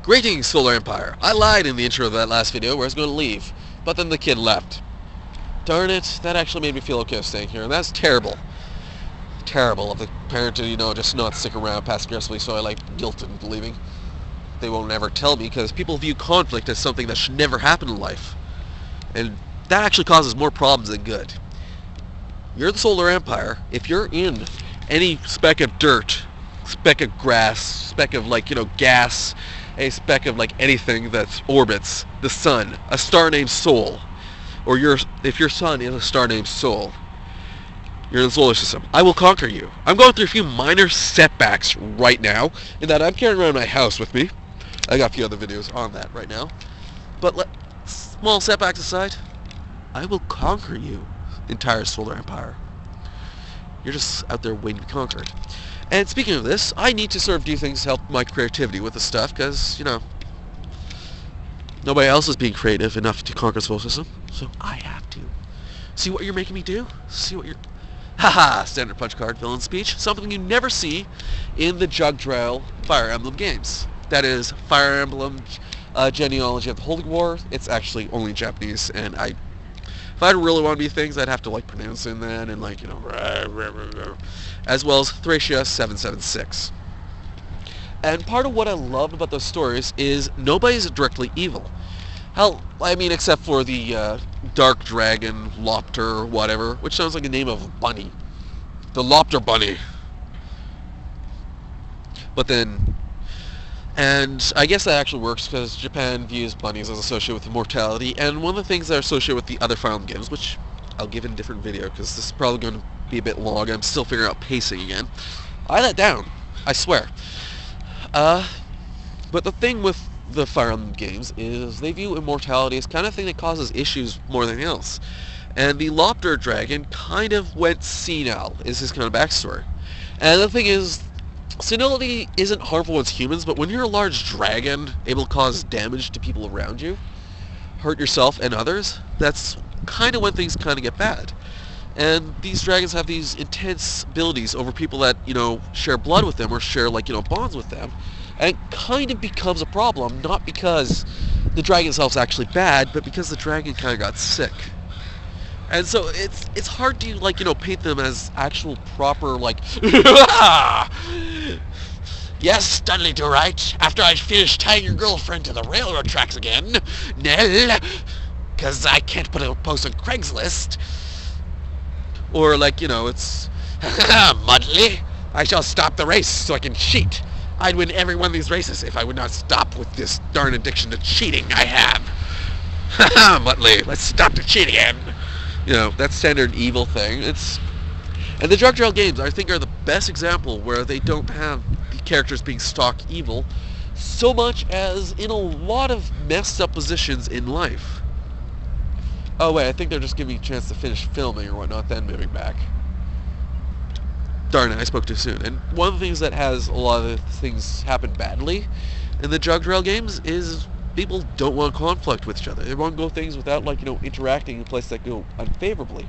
Greetings, Solar Empire. I lied in the intro of that last video where I was going to leave, but then the kid left. Darn it, that actually made me feel okay staying here, and that's terrible. Terrible of the parent to, just not stick around passive-aggressively, so I guilt and believing. They won't ever tell me, because people view conflict as something that should never happen in life. And that actually causes more problems than good. You're the Solar Empire. If you're in any speck of dirt, speck of grass, speck of, gas, a speck of, anything that orbits the sun, a star named Sol, or if your sun is a star named Sol, you're in the solar system, I will conquer you. I'm going through a few minor setbacks right now, in that I'm carrying around my house with me. I got a few other videos on that right now. But small setbacks aside, I will conquer you, entire Solar Empire. You're just out there waiting to be conquered. And speaking of this, I need to sort of do things to help my creativity with this stuff, because, nobody else is being creative enough to conquer the solar system, so I have to. See what you're making me do? See what you're... Haha! Standard punch card, villain speech. Something you never see in the Judgraal Fire Emblem games. That is, Fire Emblem Genealogy of the Holy War. It's actually only Japanese, and if I really want to be things, I'd have to pronounce in that and as well as Thracia 776. And part of what I loved about those stories is nobody's directly evil. Hell, except for the Dark Dragon, Lopter, or whatever, which sounds like the name of a bunny. The Lopter Bunny. But then, and I guess that actually works because Japan views bunnies as associated with immortality, and one of the things that are associated with the other Fire Emblem games, which I'll give in a different video because this is probably going to be a bit long, I'm still figuring out pacing again. I let down, I swear. But the thing with the Fire Emblem games is they view immortality as kind of thing that causes issues more than anything else. And the Lopter Dragon kind of went senile, is his kind of backstory. And the thing is, senility isn't harmful against humans, but when you're a large dragon, able to cause damage to people around you, hurt yourself and others, that's kind of when things kind of get bad. And these dragons have these intense abilities over people that, share blood with them or share, bonds with them. And it kind of becomes a problem, not because the dragon itself is actually bad, but because the dragon kind of got sick. And so it's hard to, paint them as actual proper, yes, Studley do right, after I finish tying your girlfriend to the railroad tracks again, Nell, because I can't put a post on Craigslist. Or, it's, Mudley, I shall stop the race so I can cheat. I'd win every one of these races if I would not stop with this darn addiction to cheating I have. Haha, Mudley, let's stop the cheating again. That standard evil thing. And the Judgraal games, I think, are the best example where they don't have the characters being stock evil so much as in a lot of messed up positions in life. Oh wait, I think they're just giving me a chance to finish filming or whatnot, then moving back. Darn it, I spoke too soon. And one of the things that has a lot of things happen badly in the Judgraal games is people don't want conflict with each other. They want to go things without, interacting in places that go unfavorably.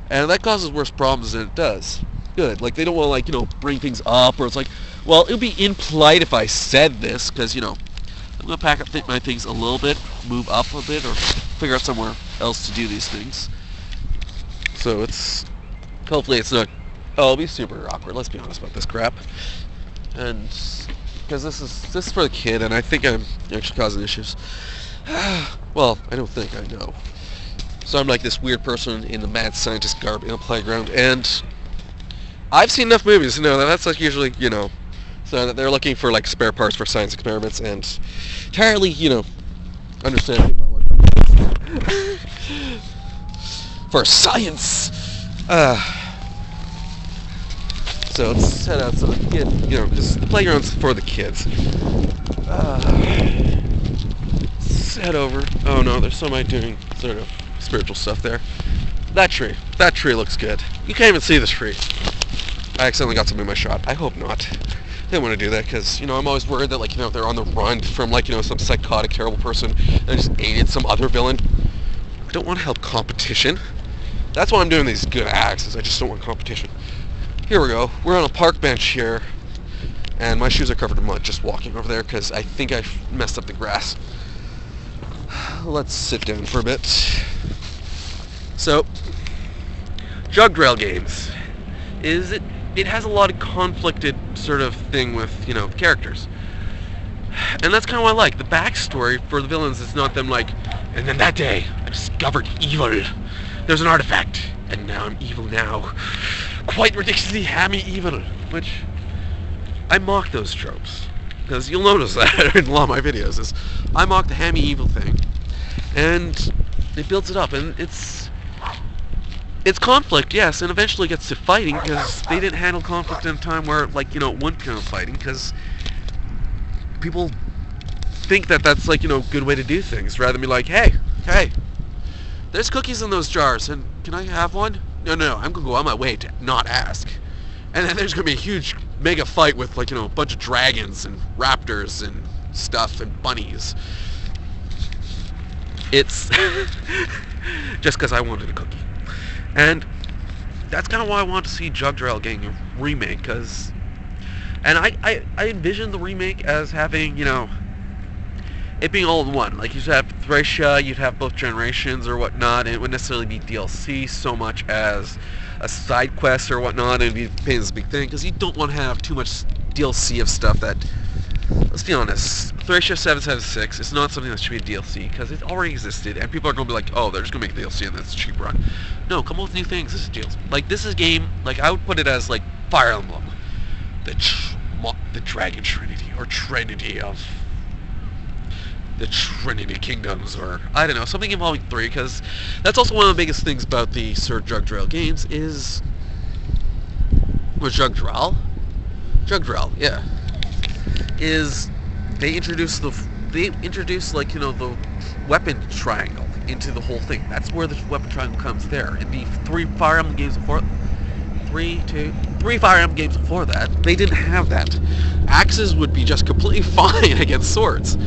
And that causes worse problems than it does. Good. They don't want to, bring things up, or it's well, it would be impolite if I said this, because, I'm going to pack up my things a little bit, move up a bit, or figure out somewhere else to do these things. So hopefully it's not, it'll be super awkward, let's be honest about this crap. And, because this is for the kid, and I think I'm actually causing issues. Well, I don't think, I know. So I'm this weird person in the mad scientist garb in a playground, and I've seen enough movies to know that that's usually, so that they're looking for spare parts for science experiments, and entirely, understand my life. For science! So let's head out so the kid, because the playground's for the kids. Let's head over. Oh no, there's somebody doing sort of spiritual stuff there. That tree looks good. You can't even see the tree. I accidentally got something in my shot. I hope not. Didn't want to do that because, I'm always worried that, if they're on the run from, some psychotic, terrible person and just aided some other villain. I don't want to help competition. That's why I'm doing these good acts, is I just don't want competition. Here we go. We're on a park bench here. And my shoes are covered in mud just walking over there because I think I messed up the grass. Let's sit down for a bit. So, Judgraal games it has a lot of conflicted sort of thing with, you know, characters. And that's kind of what I like. The backstory for the villains is not them like, and then that day, I discovered evil. There's an artifact, and now I'm evil now. Quite ridiculously hammy evil. Which, I mock those tropes. Because you'll notice that in a lot of my videos, is I mock the hammy evil thing. And it builds it up, and it's conflict, yes, and eventually gets to fighting, because they didn't handle conflict in a time where, like, you know, it wouldn't count fighting, because people think that that's, like, you know, a good way to do things, rather than be like, hey, there's cookies in those jars, and can I have one? No, I'm gonna go on my way to not ask. And then there's gonna be a huge mega fight with, like, you know, a bunch of dragons and raptors and stuff and bunnies. It's just because I wanted a cookie. And that's kind of why I want to see Judgraal getting a remake, because... And I envision the remake as having, you know, it being all in one. Like, you'd have Thracia, you'd have both generations or whatnot, and it wouldn't necessarily be DLC so much as a side quest or whatnot, and it'd be this big thing, because you don't want to have too much DLC of stuff that... Let's be honest, Thracia 776 is not something that should be a DLC, because it already existed, and people are going to be like, oh, they're just going to make a DLC and that's a cheap run. No, come up with new things, this is DLC. Like, this is a game, like, I would put it as, like, Fire Emblem. The Dragon Trinity, or Trinity of... the Trinity Kingdoms, or, I don't know, something involving 3, because that's also one of the biggest things about the Sir Judgraal games, is... Was Judgraal? Judgraal, yeah. Is they introduce like, you know, the weapon triangle into the whole thing. That's where the weapon triangle comes there. In the three Fire Emblem games before that, they didn't have that. Axes would be just completely fine against swords.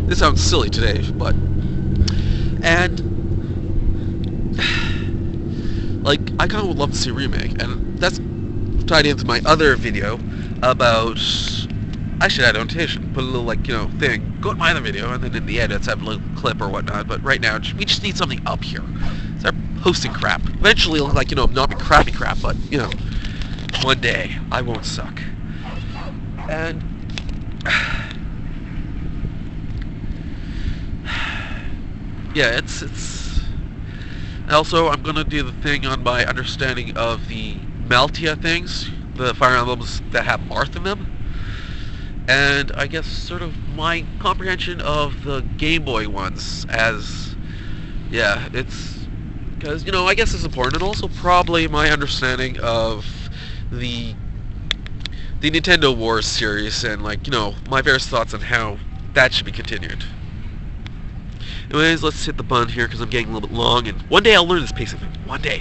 This sounds silly today, but... And... like, I kind of would love to see a remake, and that's tied into my other video about... I should add annotation, put a little, like, you know, thing, go to my other video, and then in the edits have a little clip or whatnot, but right now, we just need something up here. Start posting crap. Eventually, it'll, like, you know, not be crappy crap, but, you know, one day, I won't suck. And... yeah, it's... Also, I'm gonna do the thing on my understanding of the Maltia things, the Fire Emblems that have Marth in them. And I guess sort of my comprehension of the Game Boy ones as, yeah, it's, because, you know, I guess it's important, and also probably my understanding of the Nintendo Wars series, and, like, you know, my various thoughts on how that should be continued. Anyways, let's hit the button here, because I'm getting a little bit long, and one day I'll learn this pacing thing. One day.